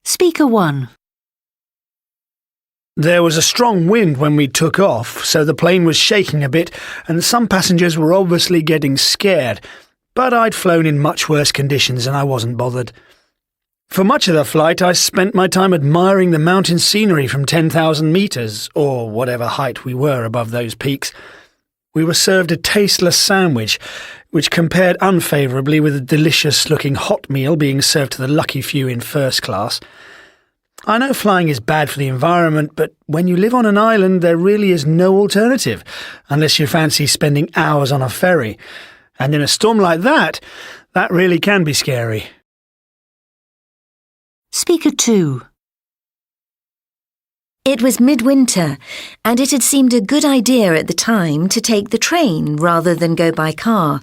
Speaker 1. There was a strong wind when we took off, so the plane was shaking a bit, and some passengers were obviously getting scared, but I'd flown in much worse conditions and I wasn't bothered. For much of the flight, I spent my time admiring the mountain scenery from 10,000 metres, or whatever height we were above those peaks. We were served a tasteless sandwich, which compared unfavourably with a delicious-looking hot meal being served to the lucky few in first class. I know flying is bad for the environment, but when you live on an island, there really is no alternative, unless you fancy spending hours on a ferry. And in a storm like that really can be scary. Speaker 2. It was midwinter, and it had seemed a good idea at the time to take the train rather than go by car.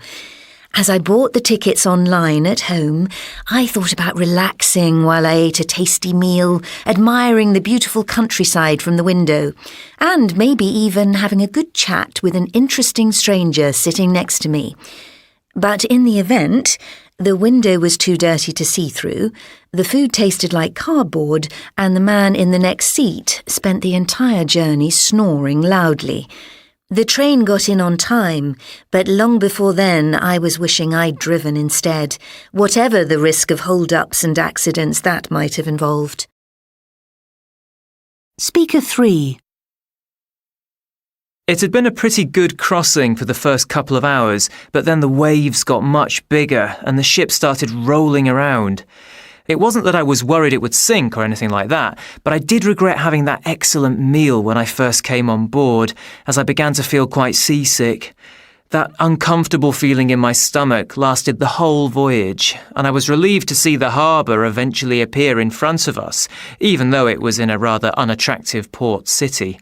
As I bought the tickets online at home, I thought about relaxing while I ate a tasty meal, admiring the beautiful countryside from the window, and maybe even having a good chat with an interesting stranger sitting next to me. But in the event, the window was too dirty to see through, the food tasted like cardboard, and the man in the next seat spent the entire journey snoring loudly. The train got in on time, but long before then I was wishing I'd driven instead, whatever the risk of hold-ups and accidents that might have involved. Speaker 3. It had been a pretty good crossing for the first couple of hours, but then the waves got much bigger and the ship started rolling around. It wasn't that I was worried it would sink or anything like that, but I did regret having that excellent meal when I first came on board, as I began to feel quite seasick. That uncomfortable feeling in my stomach lasted the whole voyage, and I was relieved to see the harbour eventually appear in front of us, even though it was in a rather unattractive port city.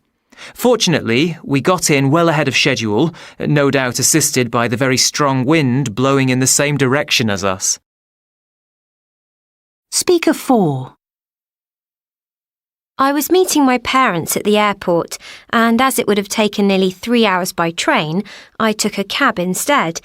Fortunately, we got in well ahead of schedule, no doubt assisted by the very strong wind blowing in the same direction as us. Speaker 4. I was meeting my parents at the airport, and as it would have taken nearly 3 hours by train, I took a cab instead.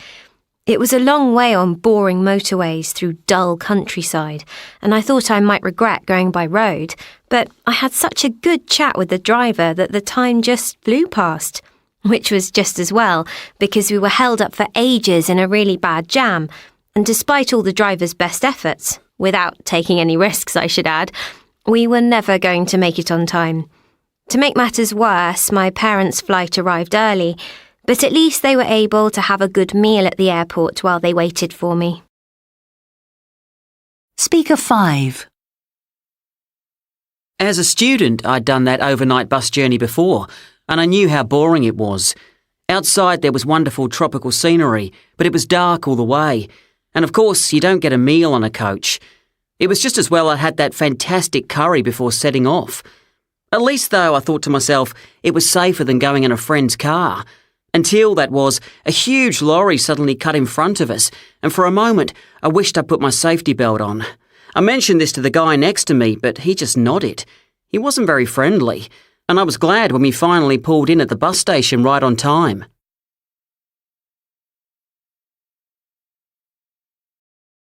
It was a long way on boring motorways through dull countryside, and I thought I might regret going by road, but I had such a good chat with the driver that the time just flew past, which was just as well, because we were held up for ages in a really bad jam, and despite all the driver's best efforts, without taking any risks I should add, we were never going to make it on time. To make matters worse, my parents' flight arrived early, but at least they were able to have a good meal at the airport while they waited for me. Speaker 5. As a student, I'd done that overnight bus journey before, and I knew how boring it was. Outside there was wonderful tropical scenery, but it was dark all the way. And of course, you don't get a meal on a coach. It was just as well I had that fantastic curry before setting off. At least, though, I thought to myself, it was safer than going in a friend's car. Until, that was, a huge lorry suddenly cut in front of us, and for a moment I wished I'd put my safety belt on. I mentioned this to the guy next to me, but he just nodded. He wasn't very friendly, and I was glad when we finally pulled in at the bus station right on time.